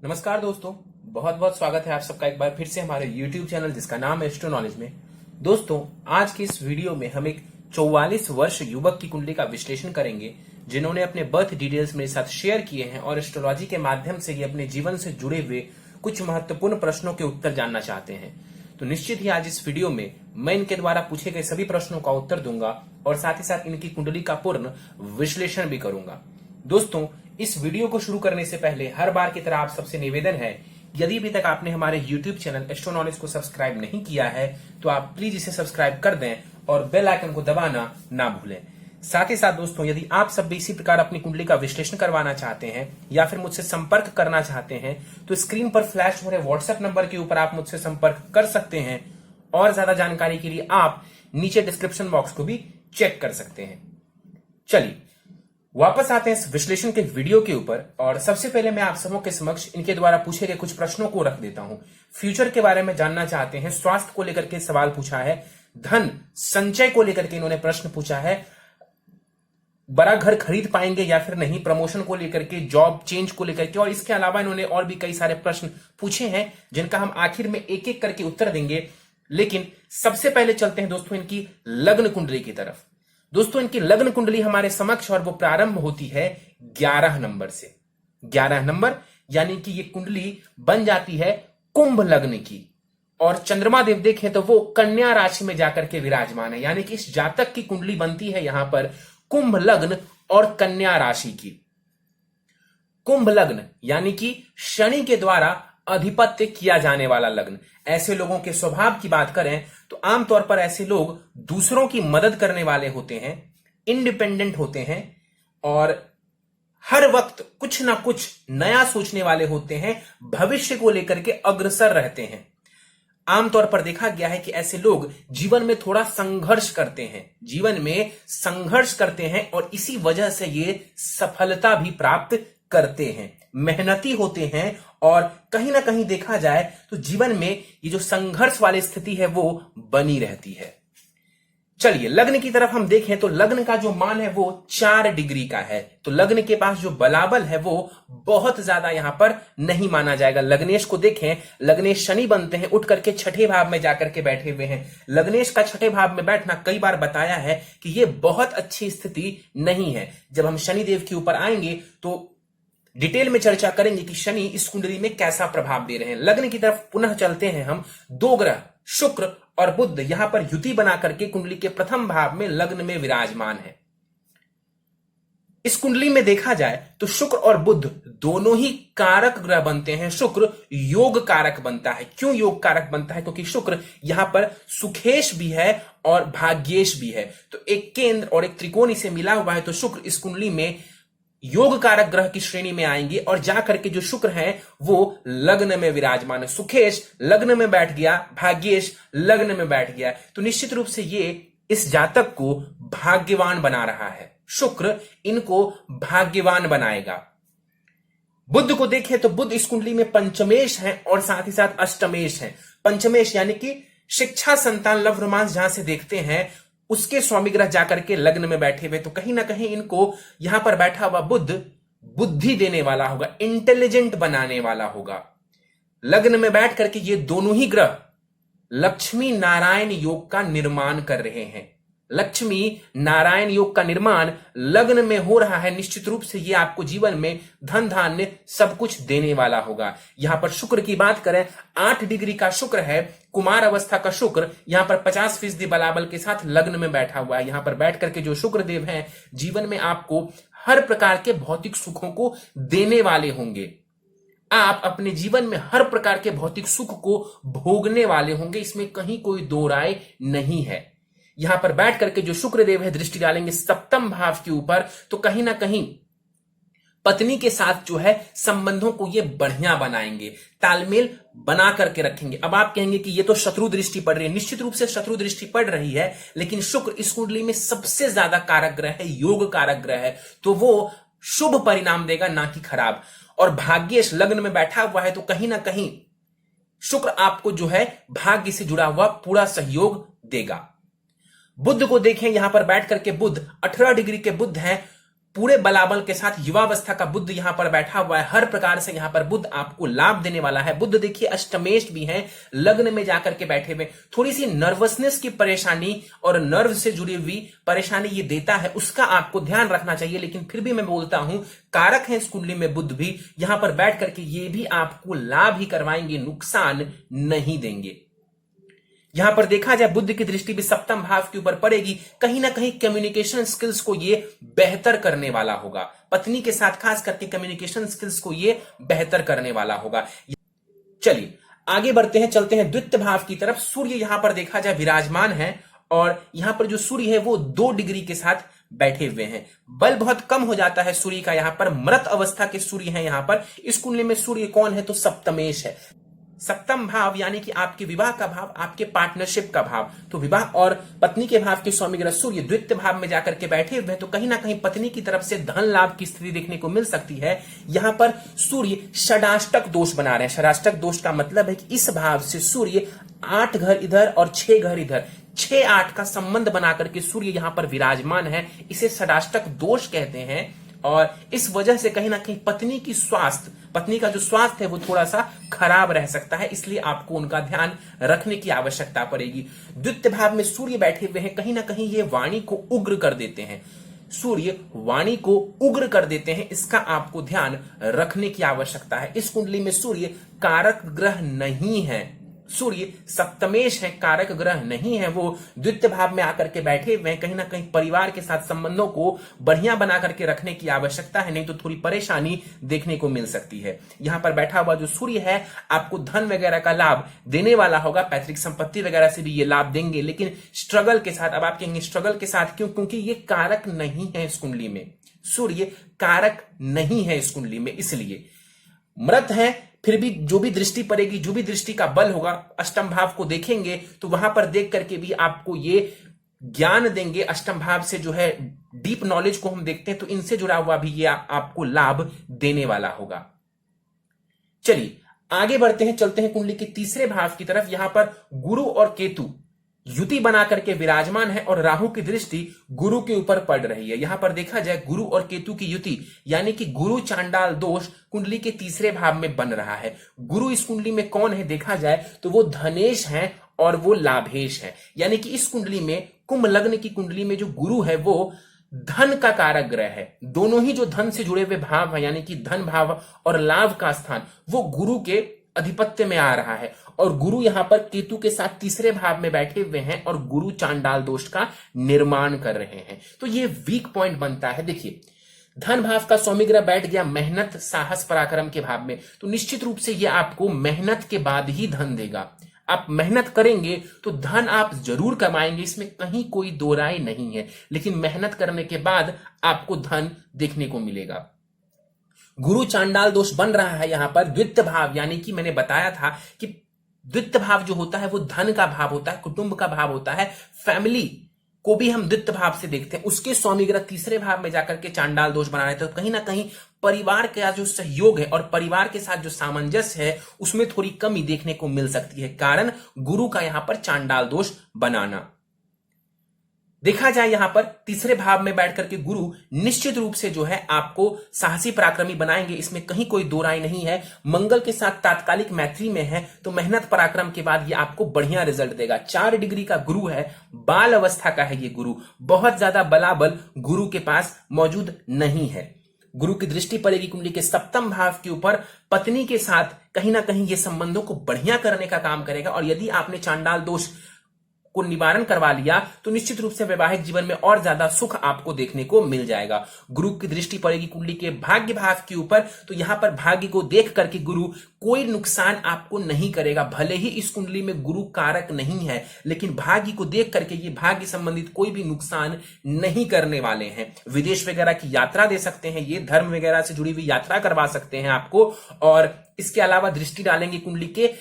नमस्कार दोस्तों, बहुत बहुत स्वागत है आप सबका एक बार फिर से हमारे YouTube चैनल जिसका नाम है एस्ट्रो नॉलेज में। दोस्तों, आज की इस वीडियो में हम एक 44 वर्ष युवक की कुंडली का विश्लेषण करेंगे जिन्होंने अपने बर्थ डिटेल्स मेरे साथ शेयर किए हैं और एस्ट्रोलॉजी के माध्यम से ये अपने जीवन से जुड़े हुए कुछ महत्वपूर्ण प्रश्नों के उत्तर जानना चाहते हैं। तो निश्चित ही आज इस वीडियो में मैं इनके द्वारा पूछे गए सभी प्रश्नों का उत्तर दूंगा और साथ ही साथ इनकी कुंडली का पूर्ण विश्लेषण भी करूंगा। दोस्तों, इस वीडियो को शुरू करने से पहले हर बार की तरह आप सबसे निवेदन है, यदि अभी तक आपने हमारे YouTube चैनल एस्ट्रो नॉलेज को सब्सक्राइब नहीं किया है तो आप प्लीज इसे सब्सक्राइब कर दें और बेल आइकन को दबाना ना भूलें। साथ ही साथ दोस्तों, यदि आप सब भी इसी प्रकार अपनी कुंडली का विश्लेषण करवाना चाहते हैं या फिर मुझसे संपर्क करना चाहते हैं तो स्क्रीन पर फ्लैश हो रहे व्हाट्सएप नंबर के ऊपर आप मुझसे संपर्क कर सकते हैं और ज्यादा जानकारी के लिए आप नीचे डिस्क्रिप्शन बॉक्स को भी चेक कर सकते हैं। चलिए वापस आते हैं इस विश्लेषण के वीडियो के ऊपर और सबसे पहले मैं आप सबों के समक्ष इनके द्वारा पूछे गए कुछ प्रश्नों को रख देता हूं। फ्यूचर के बारे में जानना चाहते हैं, स्वास्थ्य को लेकर के सवाल पूछा है, धन संचय को लेकर के इन्होंने प्रश्न पूछा है, बड़ा घर खरीद पाएंगे या फिर नहीं, प्रमोशन को लेकर के, जॉब चेंज को लेकर के, और इसके अलावा इन्होंने और भी कई सारे प्रश्न पूछे हैं जिनका हम आखिर में एक एक करके उत्तर देंगे। लेकिन सबसे पहले चलते हैं दोस्तों इनकी लग्न कुंडली की तरफ। दोस्तों, इनकी लग्न कुंडली हमारे समक्ष और वो प्रारंभ होती है 11 नंबर से। 11 नंबर यानी कि ये कुंडली बन जाती है कुंभ लग्न की और चंद्रमा देव देखें तो वो कन्या राशि में जाकर के विराजमान है, यानी कि इस जातक की कुंडली बनती है यहां पर कुंभ लग्न और कन्या राशि की। कुंभ लग्न यानी कि शनि के द्वारा अधिपत्य किया जाने वाला लग्न। ऐसे लोगों के स्वभाव की बात करें तो आमतौर पर ऐसे लोग दूसरों की मदद करने वाले होते हैं, इंडिपेंडेंट होते हैं और हर वक्त कुछ ना कुछ नया सोचने वाले होते हैं, भविष्य को लेकर के अग्रसर रहते हैं। आमतौर पर देखा गया है कि ऐसे लोग जीवन में थोड़ा संघर्ष करते हैं, जीवन में संघर्ष करते हैं और इसी वजह से ये सफलता भी प्राप्त करते हैं, मेहनती होते हैं और कहीं ना कहीं देखा जाए तो जीवन में ये जो संघर्ष वाली स्थिति है वो बनी रहती है। चलिए लग्न की तरफ हम देखें तो लग्न का जो मान है वो 4 डिग्री का है, तो लग्न के पास जो बलाबल है वो बहुत ज्यादा यहां पर नहीं माना जाएगा। लग्नेश को देखें, लग्नेश शनि बनते हैं, उठ करके छठे भाव में जाकर के बैठे हुए हैं। लग्नेश का छठे भाव में बैठना कई बार बताया है कि ये बहुत अच्छी स्थिति नहीं है। जब हम शनिदेव के ऊपर आएंगे तो डिटेल में चर्चा करेंगे कि शनि इस कुंडली में कैसा प्रभाव दे रहे हैं। लग्न की तरफ पुनः चलते हैं हम। 2 ग्रह शुक्र और बुध यहां पर युति बना करके कुंडली के प्रथम भाव में लग्न में विराजमान है। इस कुंडली में देखा जाए तो शुक्र और बुध दोनों ही कारक ग्रह बनते हैं। शुक्र योग कारक बनता है। क्यों योग कारक बनता है? क्योंकि शुक्र यहां पर सुखेश भी है और भाग्येश भी है, तो एक केंद्र और एक त्रिकोण से मिला हुआ है, तो शुक्र इस कुंडली में योग कारक ग्रह की श्रेणी में आएंगे और जाकर के जो शुक्र है वो लग्न में विराजमान है। सुखेश लग्न में बैठ गया, भाग्येश लग्न में बैठ गया, तो निश्चित रूप से ये इस जातक को भाग्यवान बना रहा है। शुक्र इनको भाग्यवान बनाएगा। बुध को देखें तो बुध इस कुंडली में पंचमेश है और साथ ही साथ अष्टमेश है। पंचमेश यानी कि शिक्षा, संतान, लव, रोमांस जहां से देखते हैं उसके स्वामी ग्रह जाकर के लग्न में बैठे हुए, तो कहीं ना कहीं इनको यहां पर बैठा हुआ बुध बुद्धि देने वाला होगा, इंटेलिजेंट बनाने वाला होगा। लग्न में बैठ करके ये दोनों ही ग्रह लक्ष्मी नारायण योग का निर्माण कर रहे हैं। लक्ष्मी नारायण योग का निर्माण लग्न में हो रहा है। निश्चित रूप से ये आपको जीवन में धन धान्य सब कुछ देने वाला होगा। यहां पर शुक्र की बात करें, 8 डिग्री का शुक्र है, कुमार अवस्था का शुक्र यहां पर 50% बलाबल के साथ लग्न में बैठा हुआ है। यहां पर बैठ करके जो शुक्र देव हैं जीवन में आपको हर प्रकार के भौतिक सुखों को देने वाले होंगे। आप अपने जीवन में हर प्रकार के भौतिक सुख को भोगने वाले होंगे, इसमें कहीं कोई दो राय नहीं है। यहां पर बैठ करके जो शुक्रदेव है दृष्टि डालेंगे सप्तम भाव के ऊपर, तो कहीं ना कहीं पत्नी के साथ जो है संबंधों को ये बढ़िया बनाएंगे, तालमेल बना करके रखेंगे। अब आप कहेंगे कि ये तो शत्रु दृष्टि पड़ रही है। निश्चित रूप से शत्रु दृष्टि पड़ रही है, लेकिन शुक्र इस कुंडली में सबसे ज्यादा कारक ग्रह है, योग कारक ग्रह है, तो वो शुभ परिणाम देगा ना कि खराब। और भाग्येश लग्न में बैठा हुआ है, तो कहीं ना कहीं शुक्र आपको जो है भाग्य से जुड़ा हुआ पूरा सहयोग देगा। बुध को देखें, यहां पर बैठ करके बुध 18 डिग्री के बुध हैं, पूरे बलाबल के साथ युवावस्था का बुध यहां पर बैठा हुआ है। हर प्रकार से यहां पर बुध आपको लाभ देने वाला है। बुध देखिए अष्टमेश भी है, लग्न में जाकर के बैठे हुए। थोड़ी सी नर्वसनेस की परेशानी और नर्व से जुड़ी हुई परेशानी ये देता है, उसका आपको ध्यान रखना चाहिए। लेकिन फिर भी मैं बोलता हूं कारक है इस कुंडली में बुध भी, यहां पर बैठ करके ये भी आपको लाभ ही करवाएंगे, नुकसान नहीं देंगे। यहां पर देखा जाए बुध की दृष्टि भी सप्तम भाव के ऊपर पड़ेगी, कहीं ना कहीं कम्युनिकेशन स्किल्स को ये बेहतर करने वाला होगा। पत्नी के साथ खास करके कम्युनिकेशन स्किल्स को ये बेहतर करने वाला होगा। चलिए आगे बढ़ते हैं, चलते हैं द्वितीय भाव की तरफ। सूर्य यहां पर देखा जाए विराजमान है और यहां पर जो सूर्य है वो 2 डिग्री के साथ बैठे हुए हैं। बल बहुत कम हो जाता है सूर्य का, यहां पर मृत अवस्था के सूर्य हैं। यहां पर इस कुंडली में सूर्य कौन है तो सप्तमेश है। सप्तम भाव यानी कि आपके विवाह का भाव, आपके पार्टनरशिप का भाव। तो विवाह और पत्नी के भाव के स्वामी ग्रह सूर्य द्वितीय भाव में जाकर के बैठे हुए हैं, तो कहीं ना कहीं पत्नी की तरफ से धन लाभ की स्थिति देखने को मिल सकती है। यहां पर सूर्य षडाष्टक दोष बना रहे हैं। षडाष्टक दोष का मतलब है कि इस भाव से सूर्य 8 घर इधर और 6 घर इधर, 6-8 का संबंध बनाकर के सूर्य यहां पर विराजमान है। इसे षडाष्टक दोष कहते हैं और इस वजह से कहीं ना कहीं पत्नी का जो स्वास्थ्य है वो थोड़ा सा खराब रह सकता है, इसलिए आपको उनका ध्यान रखने की आवश्यकता पड़ेगी। द्वितीय भाव में सूर्य बैठे हुए हैं, कहीं ना कहीं ये वाणी को उग्र कर देते हैं। सूर्य वाणी को उग्र कर देते हैं, इसका आपको ध्यान रखने की आवश्यकता है। इस कुंडली में सूर्य कारक ग्रह नहीं है, सूर्य सप्तमेश है, कारक ग्रह नहीं है। वो द्वितीय भाव में आकर के बैठे हुए हैं, कहीं ना कहीं परिवार के साथ संबंधों को बढ़िया बना करके रखने की आवश्यकता है, नहीं तो थोड़ी परेशानी देखने को मिल सकती है। यहां पर बैठा हुआ जो सूर्य है आपको धन वगैरह का लाभ देने वाला होगा, पैतृक संपत्ति वगैरह से भी ये लाभ देंगे, लेकिन स्ट्रगल के साथ। अब आप कहेंगे स्ट्रगल के साथ क्यों? क्योंकि ये कारक नहीं है इस कुंडली में, सूर्य कारक नहीं है इस कुंडली में, इसलिए मृत है। फिर भी जो भी दृष्टि पड़ेगी, जो भी दृष्टि का बल होगा, अष्टम भाव को देखेंगे तो वहां पर देख करके भी आपको ये ज्ञान देंगे। अष्टम भाव से जो है डीप नॉलेज को हम देखते हैं तो इनसे जुड़ा हुआ भी ये आपको लाभ देने वाला होगा। चलिए आगे बढ़ते हैं, चलते हैं कुंडली के तीसरे भाव की तरफ। यहां पर गुरु और केतु युति बना करके विराजमान है और राहु की दृष्टि गुरु के ऊपर पड़ रही है। यहां पर देखा जाए गुरु और केतु की युति यानी कि गुरु चांडाल दोष कुंडली के तीसरे भाव में बन रहा है। गुरु इस कुंडली में कौन है देखा जाए तो वो धनेश है और वो लाभेश है, यानी कि इस कुंडली में कुंभ लग्न की कुंडली में जो गुरु है वो धन का कारक ग्रह है। दोनों ही जो धन से जुड़े हुए भाव है यानी कि धन भाव और लाभ का स्थान वो गुरु के अधिपत्य में आ रहा है और गुरु यहां पर केतु के साथ तीसरे भाव में बैठे हुए हैं और गुरु चांडाल दोष का निर्माण कर रहे हैं। तो ये वीक पॉइंट बनता है। देखिए धन भाव का स्वामी ग्रह बैठ गया मेहनत साहस पराक्रम के भाव में, तो निश्चित रूप से ये आपको मेहनत के बाद ही धन देगा। आप मेहनत करेंगे तो धन आप जरूर कमाएंगे, इसमें कहीं कोई दो राय नहीं है, लेकिन मेहनत करने के बाद आपको धन देखने को मिलेगा। गुरु चांडाल दोष बन रहा है यहां पर द्वितीय भाव, यानी कि मैंने बताया था कि द्वितीय भाव जो होता है वो धन का भाव होता है, कुटुंब का भाव होता है, फैमिली को भी हम द्वितीय भाव से देखते हैं। उसके स्वामी ग्रह तीसरे भाव में जाकर के चांडाल दोष बना रहे थे, तो कहीं ना कहीं परिवार का जो सहयोग है और परिवार के साथ जो सामंजस्य है उसमें थोड़ी कमी देखने को मिल सकती है, कारण गुरु का यहां पर चांडाल दोष बनाना। देखा जाए यहां पर तीसरे भाव में बैठ करके गुरु निश्चित रूप से जो है आपको साहसी पराक्रमी बनाएंगे, इसमें कहीं कोई दो राय नहीं है। मंगल के साथ तात्कालिक मैत्री में है तो मेहनत पराक्रम के बाद ये आपको बढ़िया रिजल्ट देगा। 4 डिग्री का गुरु है, बाल अवस्था का है ये गुरु, बहुत ज्यादा बलाबल गुरु के पास मौजूद नहीं है। गुरु की दृष्टि पड़ेगी कुंडली के सप्तम भाव के ऊपर, पत्नी के साथ कहीं ना कहीं ये संबंधों को बढ़िया करने का काम करेगा और यदि आपने चांडाल दोष को निवारण करवा लिया तो निश्चित रूप से वैवाहिक जीवन में और ज्यादा सुख आपको देखने को मिल जाएगा। गुरु की दृष्टि पड़ेगी कुंडली के भाग्य भाव के ऊपर, तो यहां पर भाग्य को देख करके गुरु कोई नुकसान आपको नहीं करेगा। भले ही इस कुंडली में गुरु कारक नहीं है, लेकिन भाग्य को देख करके ये भाग्य संबंधित कोई भी नुकसान नहीं करने वाले हैं। विदेश वगैरह की यात्रा दे सकते हैं, ये धर्म वगैरह से जुड़ी हुई यात्रा करवा सकते हैं आपको। और इसके अलावा दृष्टि डालेंगे कुंडली के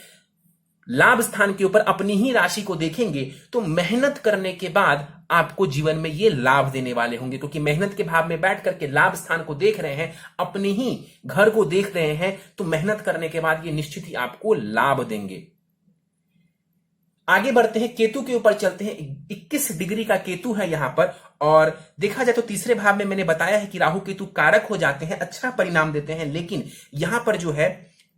लाभ स्थान के ऊपर, अपनी ही राशि को देखेंगे तो मेहनत करने के बाद आपको जीवन में ये लाभ देने वाले होंगे, क्योंकि मेहनत के भाव में बैठ करके लाभ स्थान को देख रहे हैं, अपने ही घर को देख रहे हैं, तो मेहनत करने के बाद ये निश्चित ही आपको लाभ देंगे। आगे बढ़ते हैं, केतु के ऊपर चलते हैं। 21 डिग्री का केतु है यहां पर, और देखा जाए तो तीसरे भाव में मैंने बताया है कि राहु केतु कारक हो जाते हैं, अच्छा परिणाम देते हैं, लेकिन यहां पर जो है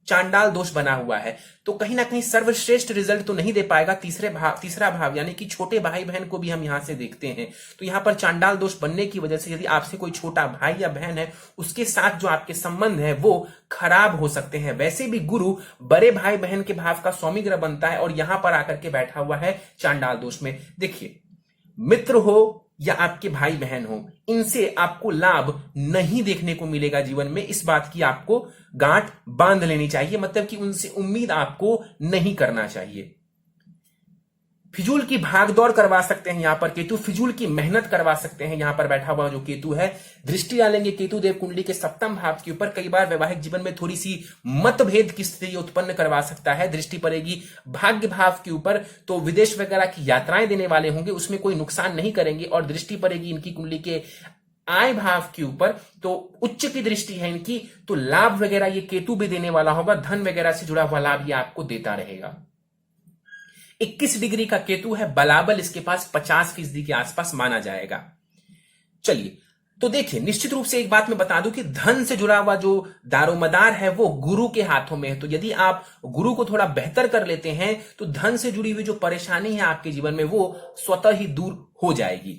चांडाल दोष बना हुआ है, तो कहीं ना कहीं सर्वश्रेष्ठ रिजल्ट तो नहीं दे पाएगा। तीसरा भाव यानी कि छोटे भाई बहन को भी हम यहां से देखते हैं, तो यहां पर चांडाल दोष बनने की वजह से यदि आपसे कोई छोटा भाई या बहन है, उसके साथ जो आपके संबंध है वो खराब हो सकते हैं। वैसे भी गुरु बड़े भाई बहन के भाव का स्वामी ग्रह बनता है, और यहां पर आकर के बैठा हुआ है चांडाल दोष में। देखिए, मित्र हो या आपके भाई बहन हो, इनसे आपको लाभ नहीं देखने को मिलेगा जीवन में, इस बात की आपको गांठ बांध लेनी चाहिए, मतलब कि उनसे उम्मीद आपको नहीं करना चाहिए। फिजूल की भागदौड़ करवा सकते हैं यहां पर केतु, फिजूल की मेहनत करवा सकते हैं यहां पर बैठा हुआ जो केतु है। दृष्टि डालेंगे केतु देव कुंडली के सप्तम भाव के ऊपर, कई बार वैवाहिक जीवन में थोड़ी सी मतभेद की स्थिति उत्पन्न करवा सकता है। दृष्टि पड़ेगी भाग्य भाव के ऊपर, तो विदेश वगैरह की यात्राएं देने वाले होंगे, उसमें कोई नुकसान नहीं करेंगे। और दृष्टि पड़ेगी इनकी कुंडली के आय भाव के ऊपर, तो उच्च की दृष्टि है इनकी, तो लाभ वगैरह ये केतु भी देने वाला होगा, धन वगैरह से जुड़ा हुआ लाभ ये आपको देता रहेगा। 21 डिग्री का केतु है, बलाबल इसके पास 50% के आसपास माना जाएगा। चलिए, तो देखिए, निश्चित रूप से एक बात मैं बता दूं कि धन से जुड़ा हुआ जो दारोमदार है वो गुरु के हाथों में है, तो यदि आप गुरु को थोड़ा बेहतर कर लेते हैं तो धन से जुड़ी हुई जो परेशानी है आपके जीवन में वो स्वतः ही दूर हो जाएगी।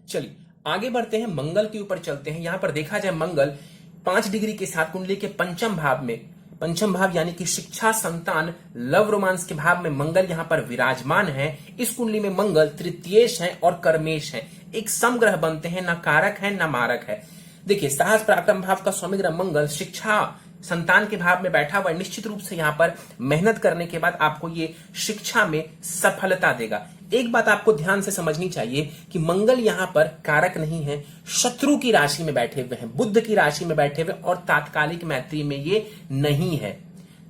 चलिए आगे बढ़ते हैं, मंगल के ऊपर चलते हैं। यहां पर देखा जाए मंगल 5 डिग्री के साथ कुंडली के पंचम भाव यानी कि शिक्षा, संतान, लव रोमांस के भाव में मंगल यहां पर विराजमान है। इस कुंडली में मंगल तृतीयेश है और कर्मेश है, एक समग्रह बनते हैं, ना कारक है ना मारक है। देखिए, साहस पराक्रम भाव का स्वामी ग्रह मंगल शिक्षा संतान के भाव में बैठा हुआ, निश्चित रूप से यहां पर मेहनत करने के बाद आपको ये शिक्षा में सफलता देगा। एक बात आपको ध्यान से समझनी चाहिए कि मंगल यहां पर कारक नहीं है, शत्रु की राशि में बैठे हुए हैं, बुध की राशि में बैठे हुए, और तात्कालिक मैत्री में ये नहीं है,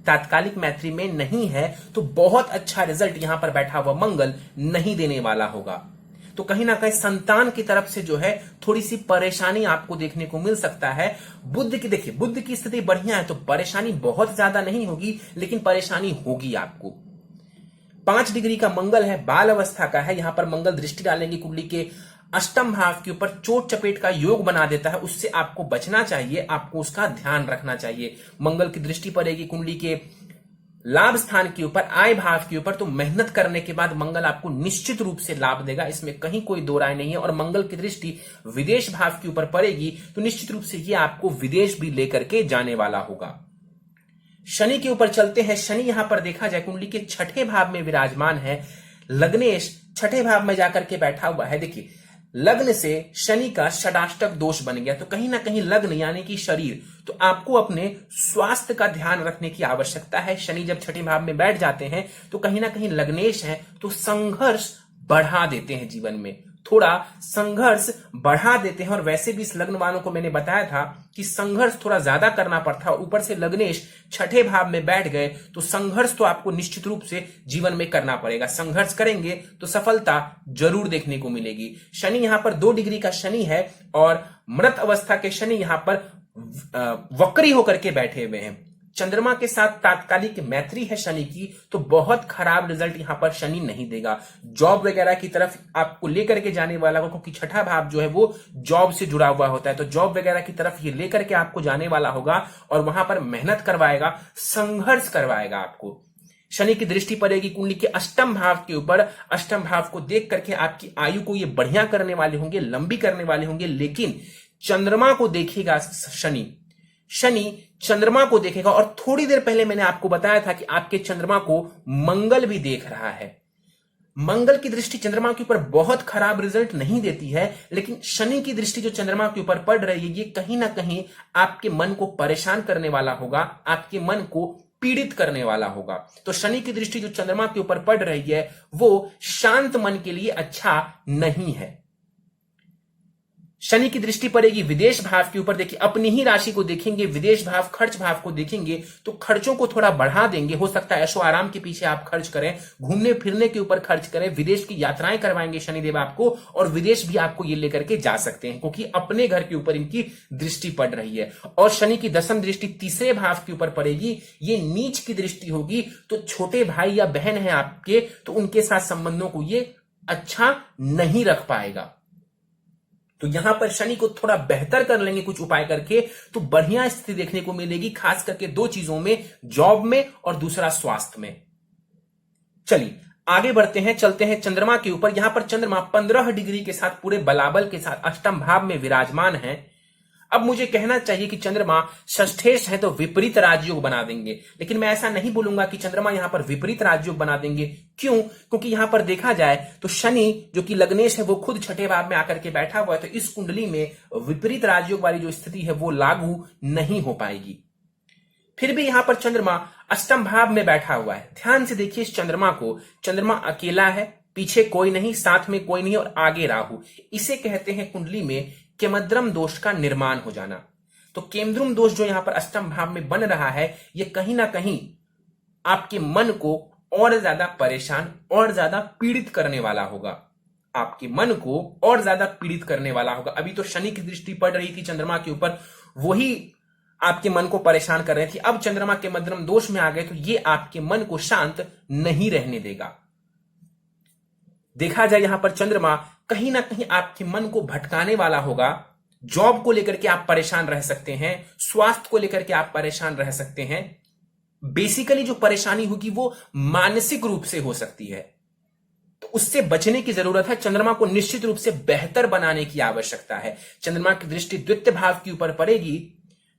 तात्कालिक मैत्री में नहीं है, तो बहुत अच्छा रिजल्ट यहां पर बैठा हुआ मंगल नहीं देने वाला होगा। तो कहीं ना कहीं संतान की तरफ से जो है थोड़ी सी परेशानी आपको देखने को मिल सकता है। बुध की, देखिए बुध की स्थिति बढ़िया है तो परेशानी बहुत ज्यादा नहीं होगी, लेकिन परेशानी होगी आपको। 5 डिग्री का मंगल है, बाल अवस्था का है, यहां पर मंगल दृष्टि डालेंगे कुंडली के अष्टम भाव के ऊपर, चोट चपेट का योग बना देता है, उससे आपको बचना चाहिए, आपको उसका ध्यान रखना चाहिए। मंगल की दृष्टि पड़ेगी कुंडली के लाभ स्थान के ऊपर, आय भाव के ऊपर, तो मेहनत करने के बाद मंगल आपको निश्चित रूप से लाभ देगा, इसमें कहीं कोई दो राय नहीं है। और मंगल की दृष्टि विदेश भाव के ऊपर पड़ेगी तो निश्चित रूप से ये आपको विदेश भी लेकर के जाने वाला होगा। शनि के ऊपर चलते हैं। शनि यहां पर देखा जाए कुंडली के छठे भाव में विराजमान है, लग्नेश छठे भाव में जाकर के बैठा हुआ है। देखिए, लग्न से शनि का षडाष्टक दोष बन गया, तो कहीं ना कहीं लग्न यानी कि शरीर, तो आपको अपने स्वास्थ्य का ध्यान रखने की आवश्यकता है। शनि जब छठे भाव में बैठ जाते हैं तो कहीं ना कहीं लग्नेश है, तो संघर्ष बढ़ा देते हैं, जीवन में थोड़ा संघर्ष बढ़ा देते हैं। और वैसे भी इस लग्न वालों को मैंने बताया था कि संघर्ष थोड़ा ज्यादा करना पड़ता है, ऊपर से लग्नेश छठे भाव में बैठ गए तो संघर्ष तो आपको निश्चित रूप से जीवन में करना पड़ेगा। संघर्ष करेंगे तो सफलता जरूर देखने को मिलेगी। शनि यहां पर 2 डिग्री का शनि है, और मृत अवस्था के शनि यहां पर वक्री होकर के बैठे हुए हैं। चंद्रमा के साथ तात्कालिक मैत्री है शनि की, तो बहुत खराब रिजल्ट यहां पर शनि नहीं देगा। जॉब वगैरह की तरफ आपको लेकर के जाने वाला होगा, क्योंकि छठा भाव जो है वो जॉब से जुड़ा हुआ होता है, तो जॉब वगैरह की तरफ ये लेकर के आपको जाने वाला होगा और वहां पर मेहनत करवाएगा, संघर्ष करवाएगा आपको। शनि की दृष्टि पड़ेगी कुंडली के अष्टम भाव के ऊपर, अष्टम भाव को देख करके आपकी आयु को ये बढ़िया करने वाले होंगे, लंबी करने वाले होंगे। लेकिन चंद्रमा को देखेगा शनि चंद्रमा को देखेगा, और थोड़ी देर पहले मैंने आपको बताया था कि आपके चंद्रमा को मंगल भी देख रहा है। मंगल की दृष्टि चंद्रमा के ऊपर बहुत खराब रिजल्ट नहीं देती है, लेकिन शनि की दृष्टि जो चंद्रमा के ऊपर पड़ रही है ये कहीं ना कहीं आपके मन को परेशान करने वाला होगा, आपके मन को पीड़ित करने वाला होगा। तो शनि की दृष्टि जो चंद्रमा के ऊपर पड़ रही है वो शांत मन के लिए अच्छा नहीं है। शनि की दृष्टि पड़ेगी विदेश भाव के ऊपर। देखिए अपनी ही राशि को देखेंगे, विदेश भाव, खर्च भाव को देखेंगे तो खर्चों को थोड़ा बढ़ा देंगे। हो सकता है ऐशो आराम के पीछे आप खर्च करें, घूमने फिरने के ऊपर खर्च करें, विदेश की यात्राएं करवाएंगे शनिदेव आपको, और विदेश भी आपको ये लेकर के जा सकते हैं क्योंकि अपने घर के ऊपर इनकी दृष्टि पड़ रही है। और शनि की दशम दृष्टि तीसरे भाव के ऊपर पड़ेगी, ये नीच की दृष्टि होगी। तो छोटे भाई या बहन है आपके तो उनके साथ संबंधों को ये अच्छा नहीं रख पाएगा। तो यहां पर शनि को थोड़ा बेहतर कर लेंगे कुछ उपाय करके तो बढ़िया स्थिति देखने को मिलेगी, खास करके दो चीजों में, जॉब में और दूसरा स्वास्थ्य में। चलिए आगे बढ़ते हैं, चलते हैं चंद्रमा के ऊपर। यहां पर चंद्रमा 15 डिग्री के साथ पूरे बलाबल के साथ अष्टम भाव में विराजमान है। अब मुझे कहना चाहिए कि चंद्रमा षष्ठेश है तो विपरीत राजयोग बना देंगे, लेकिन मैं ऐसा नहीं बोलूंगा कि चंद्रमा यहां पर विपरीत राजयोग बना देंगे। क्यों? क्योंकि यहां पर देखा जाए तो शनि जो कि लग्नेश है वो खुद छठे भाव में आकर के बैठा हुआ है, तो इस कुंडली में विपरीत राजयोग वाली जो स्थिति है वो लागू नहीं हो पाएगी। फिर भी यहां पर चंद्रमा अष्टम भाव में बैठा हुआ है। ध्यान से देखिए इस चंद्रमा को, चंद्रमा अकेला है, पीछे कोई नहीं, साथ में कोई नहीं और आगे राहु। इसे कहते हैं कुंडली में केमद्रम दोष का निर्माण हो जाना। तो केमद्रुम दोष जो यहां पर अष्टम भाव में बन रहा है, यह कहीं ना कहीं आपके मन को और ज्यादा परेशान और ज्यादा पीड़ित करने वाला होगा, आपके मन को और ज्यादा पीड़ित करने वाला होगा। अभी तो शनि की दृष्टि पड़ रही थी चंद्रमा के ऊपर, वही आपके मन को परेशान कर रही थी। अब चंद्रमा के मध्यम दोष में आ गए तो ये आपके मन को शांत नहीं रहने देगा। देखा जाए यहां पर चंद्रमा कहीं ना कहीं आपके मन को भटकाने वाला होगा। जॉब को लेकर के आप परेशान रह सकते हैं, स्वास्थ्य को लेकर के आप परेशान रह सकते हैं। बेसिकली जो परेशानी होगी वो मानसिक रूप से हो सकती है, तो उससे बचने की जरूरत है। चंद्रमा को निश्चित रूप से बेहतर बनाने की आवश्यकता है। चंद्रमा की दृष्टि द्वितीय भाव के ऊपर पड़ेगी,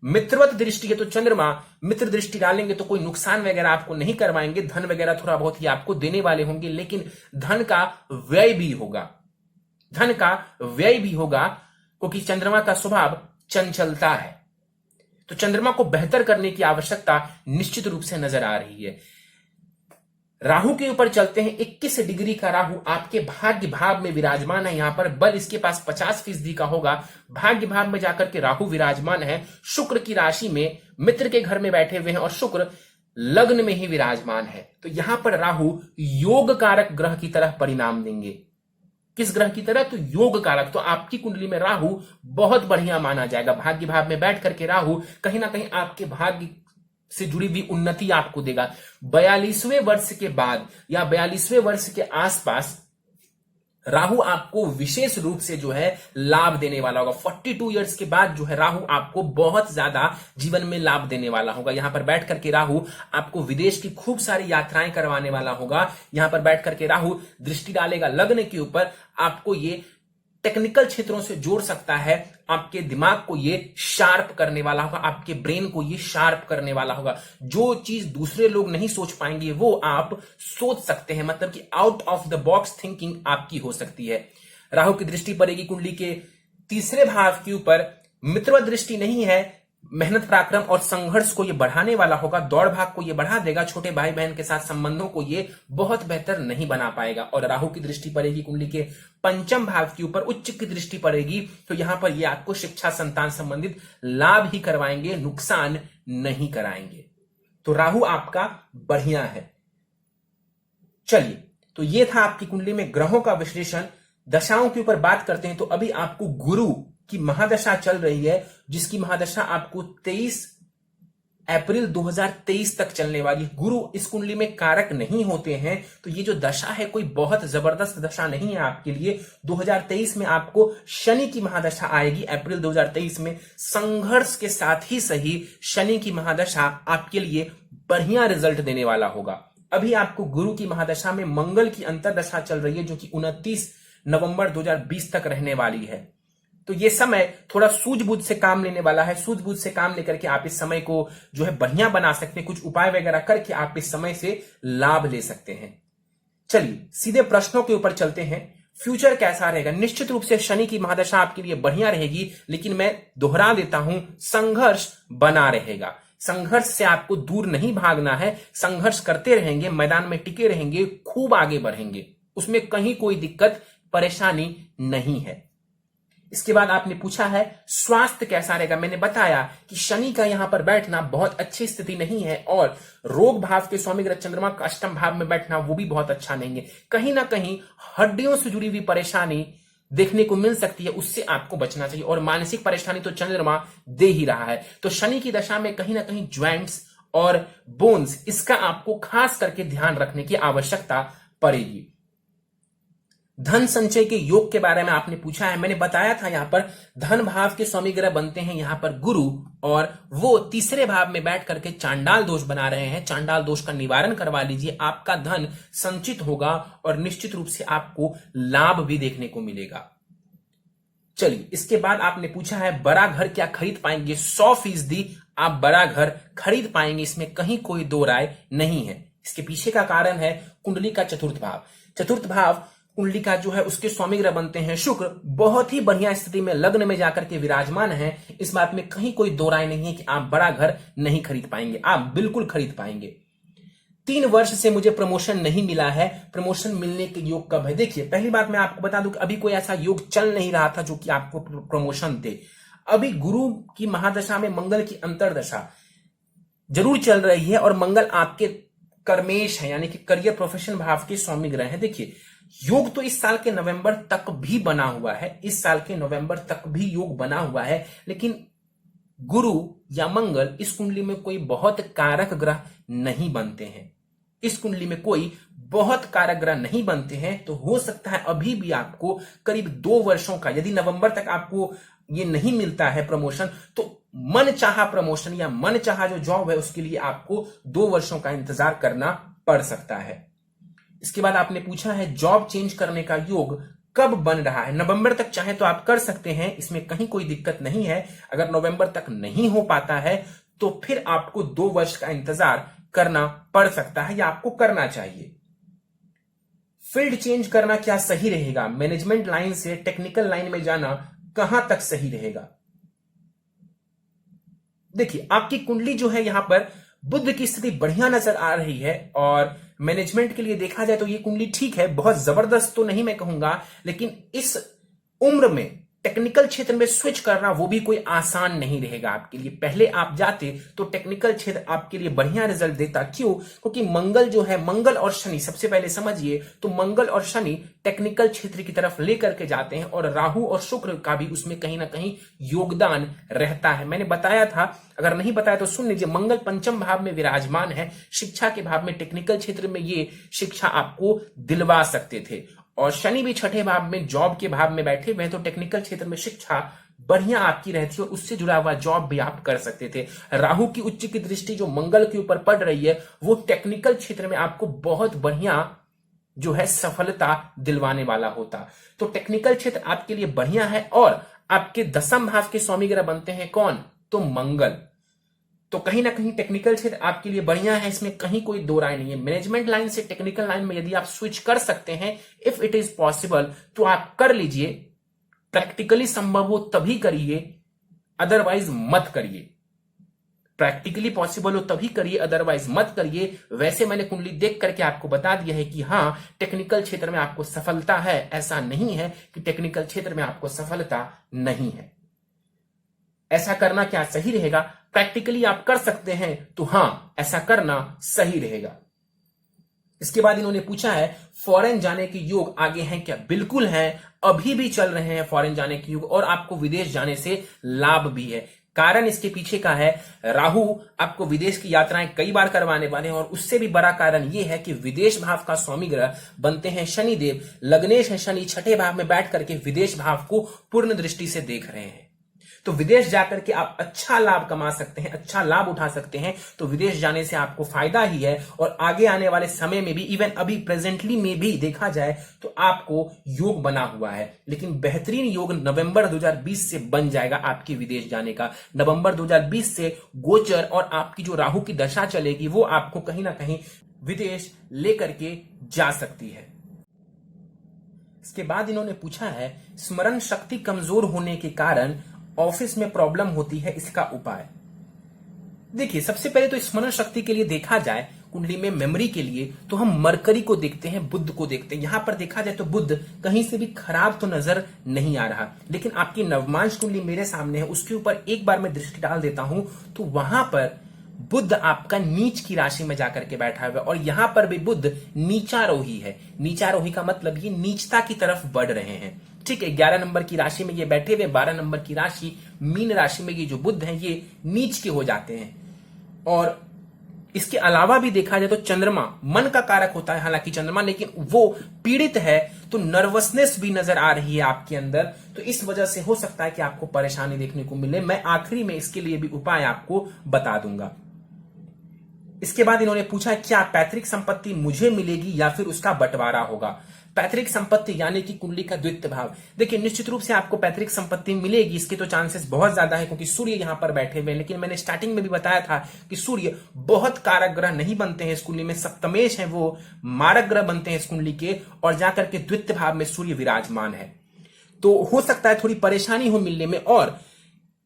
मित्रवत दृष्टि है तो चंद्रमा मित्र दृष्टि डालेंगे तो कोई नुकसान वगैरह आपको नहीं करवाएंगे, धन वगैरह थोड़ा बहुत ही आपको देने वाले होंगे, लेकिन धन का व्यय भी होगा, धन का व्यय भी होगा क्योंकि चंद्रमा का स्वभाव चंचलता है। तो चंद्रमा को बेहतर करने की आवश्यकता निश्चित रूप से नजर आ रही है। राहु के ऊपर चलते हैं। 21 डिग्री का राहु आपके भाग्य भाव में विराजमान है। यहां पर बल इसके पास 50% का होगा। भाग्य भाव में जाकर के राहु विराजमान है, शुक्र की राशि में, मित्र के घर में बैठे हुए हैं और शुक्र लग्न में ही विराजमान है। तो यहां पर राहु योग कारक ग्रह की तरह परिणाम देंगे। किस ग्रह की तरह? तो योग कारक। तो आपकी कुंडली में राहु बहुत बढ़िया माना जाएगा। भाग्य भाव में बैठ करके राहु कहीं ना कहीं आपके भाग्य से जुड़ी हुई उन्नति आपको देगा। 42वें वर्ष के बाद या 42वें वर्ष के आसपास राहु आपको विशेष रूप से जो है लाभ देने वाला होगा। 42 इयर्स के बाद जो है राहु आपको बहुत ज्यादा जीवन में लाभ देने वाला होगा। यहां पर बैठ करके राहु आपको विदेश की खूब सारी यात्राएं करवाने वाला होगा। यहां पर बैठ करके राहु दृष्टि डालेगा लग्न के ऊपर, आपको ये टेक्निकल क्षेत्रों से जोड़ सकता है, आपके दिमाग को ये शार्प करने वाला होगा, आपके ब्रेन को ये शार्प करने वाला होगा। जो चीज दूसरे लोग नहीं सोच पाएंगे वो आप सोच सकते हैं, मतलब कि out of the box thinking आपकी हो सकती है। राहु की दृष्टि पड़ेगी कुंडली के तीसरे भाव के ऊपर। मित्रवत दृष्टि नहीं है, मेहनत पराक्रम और संघर्ष को ये बढ़ाने वाला होगा, दौड़ भाग को ये बढ़ा देगा। छोटे भाई बहन के साथ संबंधों को ये बहुत बेहतर नहीं बना पाएगा। और राहु की दृष्टि पड़ेगी कुंडली के पंचम भाव के ऊपर, उच्च की दृष्टि पड़ेगी तो यहां पर ये आपको शिक्षा संतान संबंधित लाभ ही करवाएंगे, नुकसान नहीं कराएंगे। तो राहु आपका बढ़िया है। चलिए, तो ये था आपकी कुंडली में ग्रहों का विश्लेषण। दशाओं के ऊपर बात करते हैं तो अभी आपको गुरु की महादशा चल रही है, जिसकी महादशा आपको 23 अप्रैल 2023 तक चलने वाली। गुरु इस कुंडली में कारक नहीं होते हैं, तो ये जो दशा है कोई बहुत जबरदस्त दशा नहीं है आपके लिए। 2023 में आपको शनि की महादशा आएगी। अप्रैल 2023 में संघर्ष के साथ ही सही शनि की महादशा आपके लिए बढ़िया रिजल्ट देने वाला होगा। अभी आपको गुरु की महादशा में मंगल की अंतरदशा चल रही है, जो कि 29 नवंबर 2020 तक रहने वाली है। तो ये समय थोड़ा सूझबूझ से काम लेने वाला है। सूझबूझ से काम लेकर के आप इस समय को जो है बढ़िया बना सकते हैं। कुछ उपाय वगैरह करके आप इस समय से लाभ ले सकते हैं। चलिए सीधे प्रश्नों के ऊपर चलते हैं। फ्यूचर कैसा रहेगा? निश्चित रूप से शनि की महादशा आपके लिए बढ़िया रहेगी, लेकिन मैं दोहरा देता हूं, संघर्ष बना रहेगा। संघर्ष से आपको दूर नहीं भागना है, संघर्ष करते रहेंगे, मैदान में टिके रहेंगे, खूब आगे बढ़ेंगे, उसमें कहीं कोई दिक्कत परेशानी नहीं है। इसके बाद आपने पूछा है स्वास्थ्य कैसा रहेगा। मैंने बताया कि शनि का यहां पर बैठना बहुत अच्छी स्थिति नहीं है और रोग भाव के स्वामी ग्रह चंद्रमा का अष्टम भाव में बैठना वो भी बहुत अच्छा नहीं है। कहीं ना कहीं हड्डियों से जुड़ी हुई परेशानी देखने को मिल सकती है, उससे आपको बचना चाहिए। और मानसिक परेशानी तो चंद्रमा दे ही रहा है, तो शनि की दशा में कहीं ना कहीं ज्वाइंट्स और बोन्स, इसका आपको खास करके ध्यान रखने की आवश्यकता पड़ेगी। धन संचय के योग के बारे में आपने पूछा है। मैंने बताया था यहां पर धन भाव के स्वामी ग्रह बनते हैं यहां पर गुरु, और वो तीसरे भाव में बैठ करके चांडाल दोष बना रहे हैं। चांडाल दोष का निवारण करवा लीजिए, आपका धन संचित होगा और निश्चित रूप से आपको लाभ भी देखने को मिलेगा। चलिए, इसके बाद आपने पूछा है बड़ा घर क्या खरीद पाएंगे। 100% आप बड़ा घर खरीद पाएंगे, इसमें कहीं कोई दो राय नहीं है। इसके पीछे का कारण है कुंडली का चतुर्थ भाव। चतुर्थ भाव कुंडली का जो है उसके स्वामी ग्रह बनते हैं शुक्र, बहुत ही बढ़िया स्थिति में लग्न में जाकर के विराजमान है। इस बात में कहीं कोई दो राय नहीं है कि आप बड़ा घर नहीं खरीद पाएंगे, आप बिल्कुल खरीद पाएंगे। 3 वर्ष से मुझे प्रमोशन नहीं मिला है, प्रमोशन मिलने के योग कब है। देखिए, पहली बात मैं आपको बता दूं कि अभी कोई ऐसा योग चल नहीं रहा था जो कि आपको प्रमोशन दे। अभी गुरु की महादशा में मंगल की अंतरदशा जरूर चल रही है और मंगल आपके कर्मेश है, यानी कि करियर प्रोफेशन भाव के स्वामी ग्रह है। देखिए, योग तो इस साल के नवंबर तक भी बना हुआ है, इस साल के नवंबर तक भी योग बना हुआ है, लेकिन गुरु या मंगल इस कुंडली में कोई बहुत कारक ग्रह नहीं बनते हैं। इस कुंडली में कोई बहुत कारक ग्रह नहीं बनते हैं, तो हो सकता है अभी भी आपको करीब 2 वर्षों का, यदि नवंबर तक आपको ये नहीं मिलता है प्रमोशन, तो मन चाहा प्रमोशन या मन चाहा जो जॉब है उसके लिए आपको 2 वर्षों का इंतजार करना पड़ सकता है। इसके बाद आपने पूछा है जॉब चेंज करने का योग कब बन रहा है। नवंबर तक चाहे तो आप कर सकते हैं, इसमें कहीं कोई दिक्कत नहीं है। अगर नवंबर तक नहीं हो पाता है तो फिर आपको 2 वर्ष का इंतजार करना पड़ सकता है या आपको करना चाहिए। फील्ड चेंज करना क्या सही रहेगा, मैनेजमेंट लाइन से टेक्निकल लाइन में जाना कहां तक सही रहेगा। देखिए, आपकी कुंडली जो है यहां पर बुध की स्थिति बढ़िया नजर आ रही है और मैनेजमेंट के लिए देखा जाए तो ये कुंडली ठीक है, बहुत जबरदस्त तो नहीं मैं कहूंगा, लेकिन इस उम्र में टेक्निकल क्षेत्र में स्विच करना वो भी कोई आसान नहीं रहेगा आपके लिए। पहले आप जाते तो टेक्निकल क्षेत्र आपके लिए बढ़िया रिजल्ट देता। क्यों? क्योंकि मंगल जो है, मंगल और शनि, सबसे पहले समझिए तो मंगल और शनि टेक्निकल क्षेत्र की तरफ लेकर के जाते हैं और राहु और शुक्र का भी उसमें कहीं ना कहीं योगदान रहता है। मैंने बताया था, अगर नहीं बताया तो सुन लीजिए, मंगल पंचम भाव में विराजमान है, शिक्षा के भाव में, टेक्निकल क्षेत्र में ये शिक्षा आपको दिलवा सकते थे। और शनि भी छठे भाव में जॉब के भाव में बैठे हुए, तो टेक्निकल क्षेत्र में शिक्षा बढ़िया आपकी रहती है और उससे जुड़ा हुआ जॉब भी आप कर सकते थे। राहु की उच्च की दृष्टि जो मंगल के ऊपर पड़ रही है वो टेक्निकल क्षेत्र में आपको बहुत बढ़िया जो है सफलता दिलवाने वाला होता। तो टेक्निकल क्षेत्र आपके लिए बढ़िया है। और आपके 10वें भाव के स्वामी ग्रह बनते हैं कौन? तो मंगल। तो कहीं ना कहीं टेक्निकल क्षेत्र आपके लिए बढ़िया है, इसमें कहीं कोई दो राय नहीं है। मैनेजमेंट लाइन से टेक्निकल लाइन में यदि आप स्विच कर सकते हैं, इफ इट इज पॉसिबल, तो आप कर लीजिए। प्रैक्टिकली संभव हो तभी करिए, अदरवाइज मत करिए। प्रैक्टिकली पॉसिबल हो तभी करिए, अदरवाइज मत करिए। वैसे मैंने कुंडली देख करके आपको बता दिया है कि हाँ, टेक्निकल क्षेत्र में आपको सफलता है, ऐसा नहीं है कि टेक्निकल क्षेत्र में आपको सफलता नहीं है। ऐसा करना क्या सही रहेगा? प्रैक्टिकली आप कर सकते हैं तो हां, ऐसा करना सही रहेगा। इसके बाद इन्होंने पूछा है फॉरेन जाने के योग आगे हैं क्या? बिल्कुल है, अभी भी चल रहे हैं फॉरेन जाने के योग और आपको विदेश जाने से लाभ भी है। कारण इसके पीछे का है, राहु आपको विदेश की यात्राएं कई बार करवाने वाले हैं और उससे भी बड़ा कारण यह है कि विदेश भाव का स्वामी ग्रह बनते हैं शनिदेव। लग्नेश है शनि, छठे भाव में बैठ करके विदेश भाव को पूर्ण दृष्टि से देख रहे हैं। तो विदेश जाकर के आप अच्छा लाभ कमा सकते हैं, अच्छा लाभ उठा सकते हैं। तो विदेश जाने से आपको फायदा ही है और आगे आने वाले समय में भी, इवन अभी प्रेजेंटली में भी देखा जाए तो आपको योग बना हुआ है। लेकिन बेहतरीन योग नवंबर 2020 से बन जाएगा आपके विदेश जाने का। नवंबर 2020 से गोचर और आपकी जो राहु की दशा चलेगी वो आपको कहीं ना कहीं विदेश लेकर के जा सकती है। इसके बाद इन्होंने पूछा है स्मरण शक्ति कमजोर होने के कारण ऑफिस में प्रॉब्लम होती है, इसका उपाय। देखिए, सबसे पहले तो स्मरण शक्ति के लिए देखा जाए, कुंडली में मेमोरी के लिए तो हम मरकरी को देखते हैं, बुध को देखते हैं। यहां पर देखा जाए तो बुध कहीं से भी खराब तो नजर नहीं आ रहा, लेकिन आपकी नवमांश कुंडली मेरे सामने है, उसके ऊपर एक बार मैं दृष्टि डाल देता हूं तो वहां पर बुध आपका नीच की राशि में जाकर के बैठा हुआ है और यहां पर भी बुध नीचारोही है। नीचारोही का मतलब ये नीचता की तरफ बढ़ रहे हैं। ठीक है, 11 नंबर की राशि में ये बैठे हुए, 12 नंबर की राशि मीन राशि में ये जो बुध हैं ये नीच के हो जाते हैं। और इसके अलावा भी देखा जाए तो चंद्रमा मन का कारक होता है हालांकि चंद्रमा, लेकिन वो पीड़ित है तो नर्वसनेस भी नजर आ रही है आपके अंदर, तो इस वजह से हो सकता है कि आपको परेशानी देखने को मिले। मैं आखिरी में इसके लिए भी उपाय आपको बता दूंगा। इसके बाद इन्होंने पूछा क्या पैतृक संपत्ति मुझे मिलेगी या फिर उसका बंटवारा होगा। पैतृक संपत्ति यानी कि कुंडली का द्वितीय भाव, देखिए निश्चित रूप से आपको पैतृक संपत्ति मिलेगी, इसके तो चांसेस बहुत ज्यादा है क्योंकि सूर्य यहां पर बैठे हुए हैं। लेकिन मैंने स्टार्टिंग में भी बताया था कि सूर्य बहुत कारक ग्रह नहीं बनते हैं इस कुंडली में, सप्तमेश है वो मारक ग्रह बनते हैं इस कुंडली के, और जाकर के द्वितीय भाव में सूर्य विराजमान है, तो हो सकता है थोड़ी परेशानी हो मिलने में। और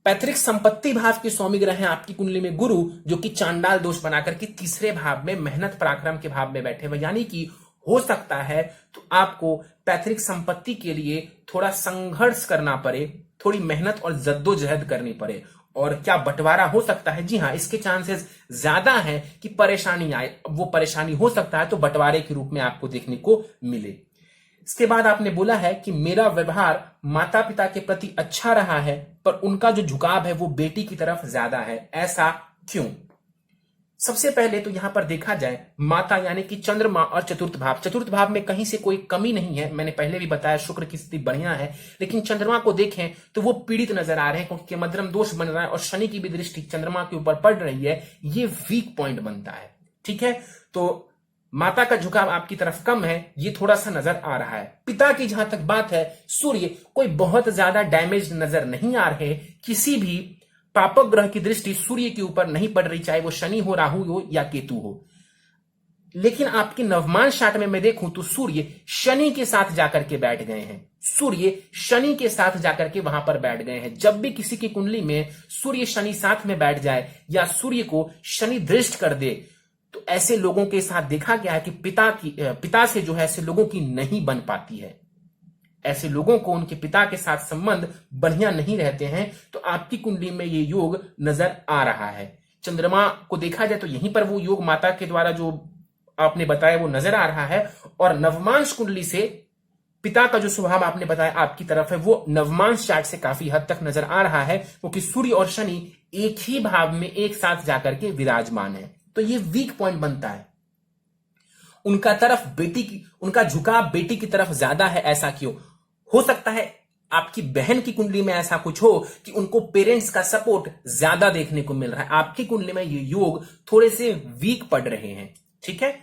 पैतृक संपत्ति भाव के स्वामी ग्रह हैं आपकी कुंडली में गुरु, जो कि चांडाल दोष बनाकर के तीसरे भाव में मेहनत पराक्रम के भाव में बैठे हुए, यानी कि हो सकता है तो आपको पैतृक संपत्ति के लिए थोड़ा संघर्ष करना पड़े, थोड़ी मेहनत और जद्दोजहद करनी पड़े। और क्या बंटवारा हो सकता है? जी हाँ, इसके चांसेस ज्यादा है कि परेशानी आए। वो परेशानी हो सकता है तो बंटवारे के रूप में आपको देखने को मिले। इसके बाद आपने बोला है कि मेरा व्यवहार माता पिता के प्रति अच्छा रहा है पर उनका जो झुकाव है वो बेटी की तरफ ज्यादा है, ऐसा क्यों? सबसे पहले तो यहां पर देखा जाए माता यानी कि चंद्रमा और चतुर्थ भाव में कहीं से कोई कमी नहीं है। मैंने पहले भी बताया शुक्र की स्थिति बढ़िया है, लेकिन चंद्रमा को देखें तो वो पीड़ित नजर आ रहे हैं क्योंकि मध्यम दोष बन रहा है और शनि की भी दृष्टि चंद्रमा के ऊपर पड़ रही है, ये वीक पॉइंट बनता है। ठीक है, तो माता का झुकाव आपकी तरफ कम है, ये थोड़ा सा नजर आ रहा है। पिता की जहां तक बात है, सूर्य कोई बहुत ज्यादा डैमेज नजर नहीं आ रहे, किसी भी पापक ग्रह की दृष्टि सूर्य के ऊपर नहीं पड़ रही, चाहे वो शनि हो, राहु हो या केतु हो। लेकिन आपके नवमांश चार्ट में मैं देखूं तो सूर्य शनि के साथ जाकर के बैठ गए हैं, सूर्य शनि के साथ जाकर के वहां पर बैठ गए हैं। जब भी किसी की कुंडली में सूर्य शनि साथ में बैठ जाए या सूर्य को शनि दृष्ट कर दे तो ऐसे लोगों के साथ देखा गया है कि पिता से जो है ऐसे लोगों की नहीं बन पाती है, ऐसे लोगों को उनके पिता के साथ संबंध बढ़िया नहीं रहते हैं। तो आपकी कुंडली में ये योग नजर आ रहा है। चंद्रमा को देखा जाए तो यहीं पर वो योग माता के द्वारा जो आपने बताया वो नजर आ रहा है, और नवमांश कुंडली से पिता का जो स्वभाव आपने बताया आपकी तरफ है वो नवमांश चार्ट से काफी हद तक नजर आ रहा है, क्योंकि सूर्य और शनि एक ही भाव में एक साथ जाकर के विराजमान है, तो ये वीक पॉइंट बनता है। उनका झुकाव बेटी की तरफ ज्यादा है, ऐसा क्यों? हो सकता है आपकी बहन की कुंडली में ऐसा कुछ हो कि उनको पेरेंट्स का सपोर्ट ज्यादा देखने को मिल रहा है। आपकी कुंडली में ये योग थोड़े से वीक पड़ रहे हैं। ठीक है,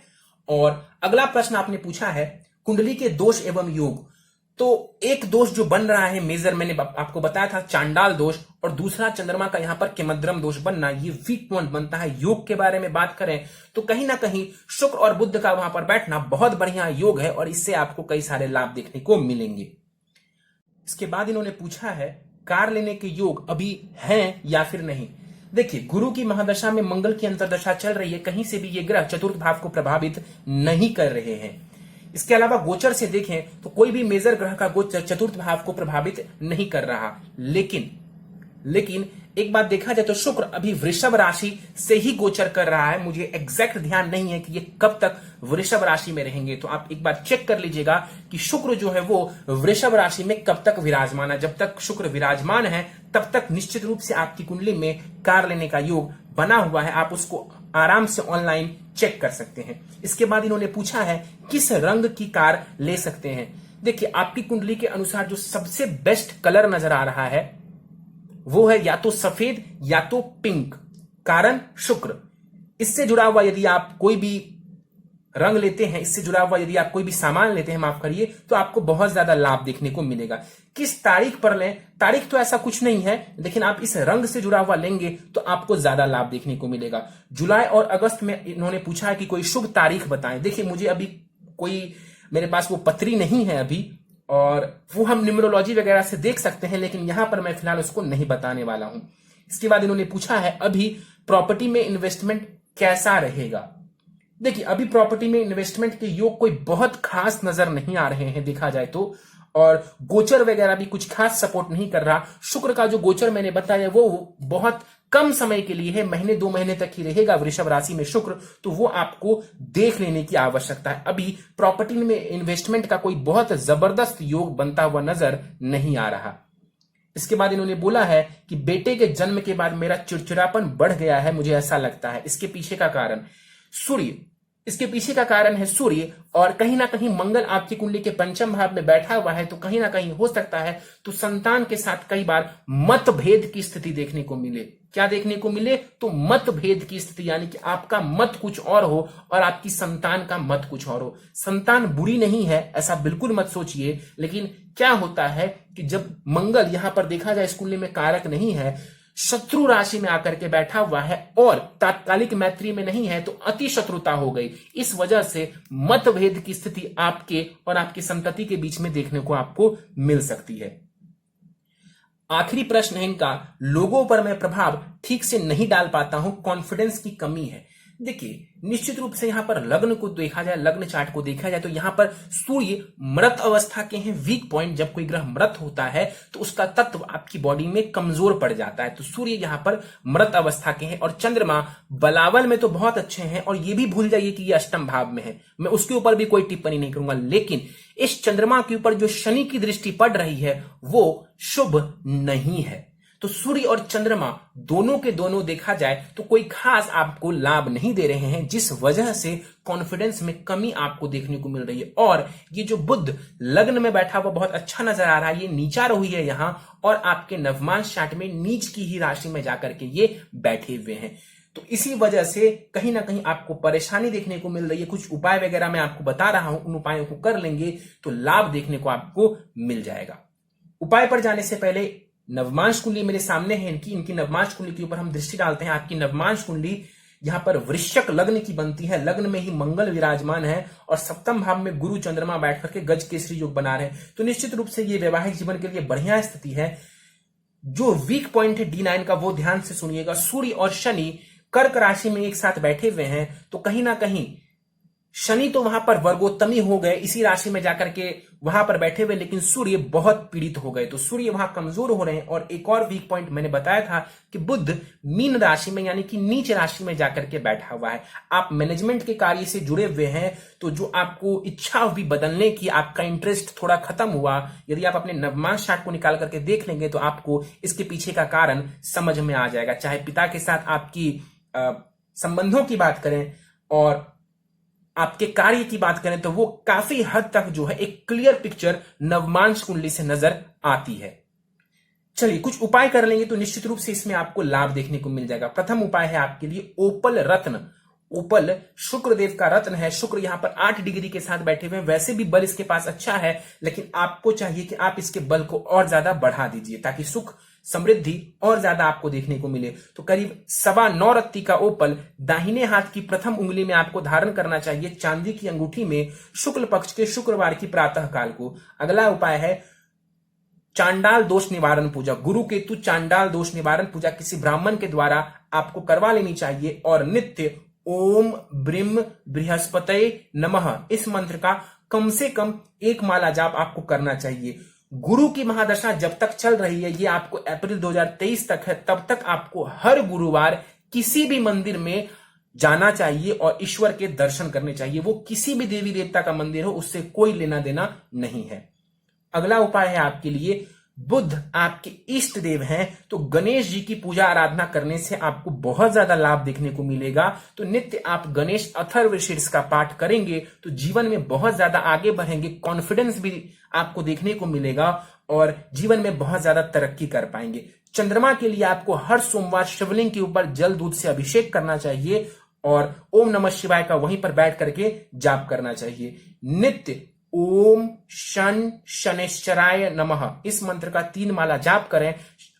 और अगला प्रश्न आपने पूछा है कुंडली के दोष एवं योग। तो एक दोष जो बन रहा है मेजर, मैंने आपको बताया था चांडाल दोष, और दूसरा चंद्रमा का यहां पर केमद्रम दोष बनना, ये वीक पॉइंट बनता है। योग के बारे में बात करें तो कहीं ना कहीं शुक्र और बुध का वहां पर बैठना बहुत बढ़िया योग है और इससे आपको कई सारे लाभ देखने को मिलेंगे। इसके बाद इन्होंने पूछा है कार लेने के योग अभी हैं या फिर नहीं। देखिए, गुरु की महादशा में मंगल की अंतरदशा चल रही है, कहीं से भी ये ग्रह चतुर्थ भाव को प्रभावित नहीं कर रहे हैं। इसके अलावा गोचर से देखें तो कोई भी मेजर ग्रह का गोचर चतुर्थ भाव को प्रभावित नहीं कर रहा। लेकिन एक बात देखा जाए तो शुक्र अभी वृषभ राशि से ही गोचर कर रहा है। मुझे एग्जैक्ट ध्यान नहीं है कि ये कब तक वृषभ राशि में रहेंगे, तो आप एक बार चेक कर लीजिएगा कि शुक्र जो है वो वृषभ राशि में कब तक विराजमान है। जब तक शुक्र विराजमान है तब तक निश्चित रूप से आपकी कुंडली में कार लेने का योग बना हुआ है, आप उसको आराम से ऑनलाइन चेक कर सकते हैं। इसके बाद इन्होंने पूछा है किस रंग की कार ले सकते हैं। देखिए, आपकी कुंडली के अनुसार जो सबसे बेस्ट कलर नजर आ रहा है वो है या तो सफेद या तो पिंक, कारण शुक्र। इससे जुड़ा हुआ यदि आप कोई भी रंग लेते हैं, इससे जुड़ा हुआ यदि आप कोई भी सामान लेते हैं, माफ करिए, तो आपको बहुत ज्यादा लाभ देखने को मिलेगा। किस तारीख पर लें, तारीख तो ऐसा कुछ नहीं है, लेकिन आप इस रंग से जुड़ा हुआ लेंगे तो आपको ज्यादा लाभ देखने को मिलेगा। जुलाई और अगस्त में इन्होंने पूछा है कि कोई शुभ तारीख बताएं। देखिए, मुझे अभी कोई मेरे पास वो पत्री नहीं है अभी, और वो हम न्यूमरोलॉजी वगैरह से देख सकते हैं, लेकिन यहां पर मैं फिलहाल उसको नहीं बताने वाला हूं। इसके बाद इन्होंने पूछा है अभी प्रॉपर्टी में इन्वेस्टमेंट कैसा रहेगा। देखिए अभी प्रॉपर्टी में इन्वेस्टमेंट के योग कोई बहुत खास नजर नहीं आ रहे हैं देखा जाए तो, और गोचर वगैरह भी कुछ खास सपोर्ट नहीं कर रहा। शुक्र का जो गोचर मैंने बताया वो बहुत कम समय के लिए है, महीने 2 महीने तक ही रहेगा वृषभ राशि में शुक्र, तो वो आपको देख लेने की आवश्यकता है। अभी प्रॉपर्टी में इन्वेस्टमेंट का कोई बहुत जबरदस्त योग बनता हुआ नजर नहीं आ रहा। इसके बाद इन्होंने बोला है कि बेटे के जन्म के बाद मेरा चिड़चिड़ापन बढ़ गया है, मुझे ऐसा लगता है। इसके पीछे का कारण सूर्य, इसके पीछे का कारण है सूर्य, और कहीं ना कहीं मंगल आपकी कुंडली के पंचम भाव में बैठा हुआ है, तो कहीं ना कहीं हो सकता है तो संतान के साथ कई बार मतभेद की स्थिति देखने को मिले। क्या देखने को मिले? तो मतभेद की स्थिति, यानी कि आपका मत कुछ और हो और आपकी संतान का मत कुछ और हो। संतान बुरी नहीं है ऐसा बिल्कुल मत सोचिए, लेकिन क्या होता है कि जब मंगल यहां पर देखा जाए इस कुंडली में कारक नहीं है, शत्रु राशि में आकर के बैठा हुआ है और तात्कालिक मैत्री में नहीं है, तो अति शत्रुता हो गई। इस वजह से मतभेद की स्थिति आपके और आपकी संतति के बीच में देखने को आपको मिल सकती है। आखिरी प्रश्न है इनका, लोगों पर मैं प्रभाव ठीक से नहीं डाल पाता हूं, कॉन्फिडेंस की कमी है। देखिए निश्चित रूप से यहां पर लग्न को देखा जाए, लग्न चार्ट को देखा जाए तो यहां पर सूर्य मृत अवस्था के हैं, वीक पॉइंट। जब कोई ग्रह मृत होता है तो उसका तत्व आपकी बॉडी में कमजोर पड़ जाता है, तो सूर्य यहां पर मृत अवस्था के हैं। और चंद्रमा बलावल में तो बहुत अच्छे हैं, और ये भी भूल जाइए कि ये अष्टम भाव में है, मैं उसके ऊपर भी कोई टिप्पणी नहीं करूंगा। लेकिन इस चंद्रमा के ऊपर जो शनि की दृष्टि पड़ रही है वो शुभ नहीं है, तो सूर्य और चंद्रमा दोनों के दोनों देखा जाए तो कोई खास आपको लाभ नहीं दे रहे हैं, जिस वजह से कॉन्फिडेंस में कमी आपको देखने को मिल रही है। और ये जो बुध लग्न में बैठा हुआ बहुत अच्छा नजर आ रहा है, ये नीचा हुई है यहां, और आपके नवमांश चार्ट में नीच की ही राशि में जाकर के ये बैठे हुए हैं, तो इसी वजह से कहीं ना कहीं आपको परेशानी देखने को मिल रही है। कुछ उपाय वगैरह मैं आपको बता रहा हूं, उन उपायों को कर लेंगे तो लाभ देखने को आपको मिल जाएगा। उपाय पर जाने से पहले नवमांश कुंडली मेरे सामने है इनकी नवमांश कुंडली के ऊपर हम दृष्टि डालते हैं। आपकी नवमांश कुंडली यहां पर वृश्चिक लग्न की बनती है, लग्न में ही मंगल विराजमान है और सप्तम भाव में गुरु चंद्रमा बैठ करके गज केसरी योग बना रहे हैं, तो निश्चित रूप से ये वैवाहिक जीवन के लिए बढ़िया स्थिति है। जो वीक पॉइंट है D9 का वो ध्यान से सुनिएगा। सूर्य और शनि कर्क राशि में एक साथ बैठे हुए हैं, तो कहीं ना कहीं शनि तो वहां पर वर्गोत्तमी हो गए, इसी राशि में जाकर के वहां पर बैठे हुए, लेकिन सूर्य बहुत पीड़ित हो गए, तो सूर्य वहां कमजोर हो रहे हैं। और एक और वीक पॉइंट मैंने बताया था कि बुध मीन राशि में यानी कि नीच राशि में जाकर के बैठा हुआ है। आप मैनेजमेंट के कार्य से जुड़े हुए हैं, तो जो आपको इच्छा हुई बदलने की, आपका इंटरेस्ट थोड़ा खत्म हुआ, यदि आप अपने नवमांश चार्ट को निकाल करके देख लेंगे तो आपको इसके पीछे का कारण समझ में आ जाएगा। चाहे पिता के साथ आपकी संबंधों की बात करें और आपके कार्य की बात करें, तो वो काफी हद तक जो है एक क्लियर पिक्चर नवमांश कुंडली से नजर आती है। चलिए कुछ उपाय कर लेंगे तो निश्चित रूप से इसमें आपको लाभ देखने को मिल जाएगा। प्रथम उपाय है आपके लिए ओपल रत्न। ओपल शुक्रदेव का रत्न है, शुक्र यहां पर 8 डिग्री के साथ बैठे हुए हैं, वैसे भी बल इसके पास अच्छा है, लेकिन आपको चाहिए कि आप इसके बल को और ज्यादा बढ़ा दीजिए ताकि सुख समृद्धि और ज्यादा आपको देखने को मिले। तो करीब 9.25 रत्ती का ओपल दाहिने हाथ की प्रथम उंगली में आपको धारण करना चाहिए, चांदी की अंगूठी में, शुक्ल पक्ष के शुक्रवार की प्रातः काल को। अगला उपाय है चांडाल दोष निवारण पूजा। गुरु केतु चांडाल दोष निवारण पूजा किसी ब्राह्मण के द्वारा आपको करवा लेनी चाहिए, और नित्य ओम ब्रिम बृहस्पतये नमः इस मंत्र का कम से कम 1 माला जाप आपको करना चाहिए। गुरु की महादशा जब तक चल रही है, ये आपको अप्रैल 2023 तक है, तब तक आपको हर गुरुवार किसी भी मंदिर में जाना चाहिए और ईश्वर के दर्शन करने चाहिए। वो किसी भी देवी देवता का मंदिर हो, उससे कोई लेना देना नहीं है। अगला उपाय है आपके लिए, बुध आपके इष्ट देव हैं, तो गणेश जी की पूजा आराधना करने से आपको बहुत ज्यादा लाभ देखने को मिलेगा। तो नित्य आप गणेश अथर्वशीर्ष का पाठ करेंगे तो जीवन में बहुत ज्यादा आगे बढ़ेंगे, कॉन्फिडेंस भी आपको देखने को मिलेगा और जीवन में बहुत ज्यादा तरक्की कर पाएंगे। चंद्रमा के लिए आपको हर सोमवार शिवलिंग के ऊपर जल दूध से अभिषेक करना चाहिए और ओम नमः शिवाय का वहीं पर बैठ करके जाप करना चाहिए। नित्य ओम शन शनेश्चराय नमः इस मंत्र का 3 माला जाप करें,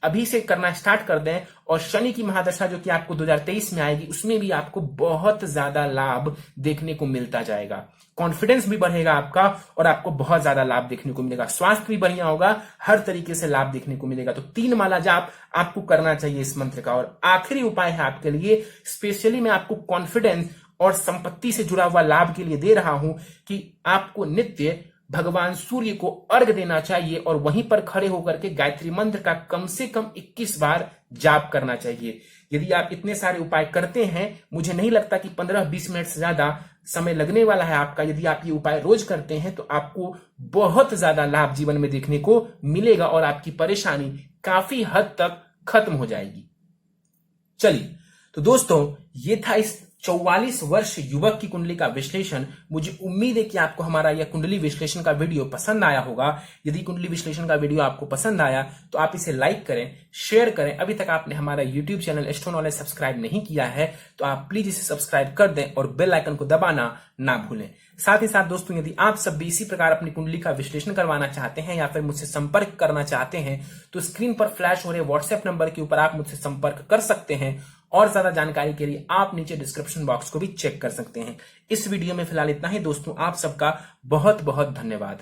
अभी से करना स्टार्ट कर दें, और शनि की महादशा जो कि आपको 2023 में आएगी उसमें भी आपको बहुत ज्यादा लाभ देखने को मिलता जाएगा। कॉन्फिडेंस भी बढ़ेगा आपका और आपको बहुत ज्यादा लाभ देखने को मिलेगा, स्वास्थ्य भी बढ़िया होगा, हर तरीके से लाभ देखने को मिलेगा। तो 3 माला जाप आपको करना चाहिए इस मंत्र का। और आखिरी उपाय है आपके लिए, स्पेशली मैं आपको कॉन्फिडेंस और संपत्ति से जुड़ा हुआ लाभ के लिए दे रहा हूं कि आपको नित्य भगवान सूर्य को अर्घ देना चाहिए और वहीं पर खड़े होकर के गायत्री मंत्र का कम से कम 21 बार जाप करना चाहिए। यदि आप इतने सारे उपाय करते हैं, मुझे नहीं लगता कि 15-20 मिनट से ज्यादा समय लगने वाला है आपका। यदि आप ये उपाय रोज करते हैं तो आपको बहुत ज्यादा लाभ जीवन में देखने को मिलेगा और आपकी परेशानी काफी हद तक खत्म हो जाएगी। चलिए, तो दोस्तों ये था इस 44 वर्ष युवक की कुंडली का विश्लेषण। मुझे उम्मीद है कि आपको हमारा यह कुंडली विश्लेषण का वीडियो पसंद आया होगा। यदि कुंडली विश्लेषण का वीडियो आपको पसंद आया तो आप इसे लाइक करें, शेयर करें। अभी तक आपने हमारा YouTube channel astro knowledge subscribe नहीं किया है तो आप प्लीज इसे सब्सक्राइब कर दें और बेल आइकन को दबाना ना भूलें। साथ ही साथ दोस्तों, यदि आप सब भी इसी प्रकार अपनी कुंडली का विश्लेषण करवाना चाहते हैं या फिर मुझसे संपर्क करना चाहते हैं तो स्क्रीन पर फ्लैश हो रहे व्हाट्सएप नंबर के ऊपर आप मुझसे संपर्क कर सकते हैं। और ज्यादा जानकारी के लिए आप नीचे डिस्क्रिप्शन बॉक्स को भी चेक कर सकते हैं। इस वीडियो में फिलहाल इतना ही दोस्तों। आप सबका बहुत बहुत धन्यवाद।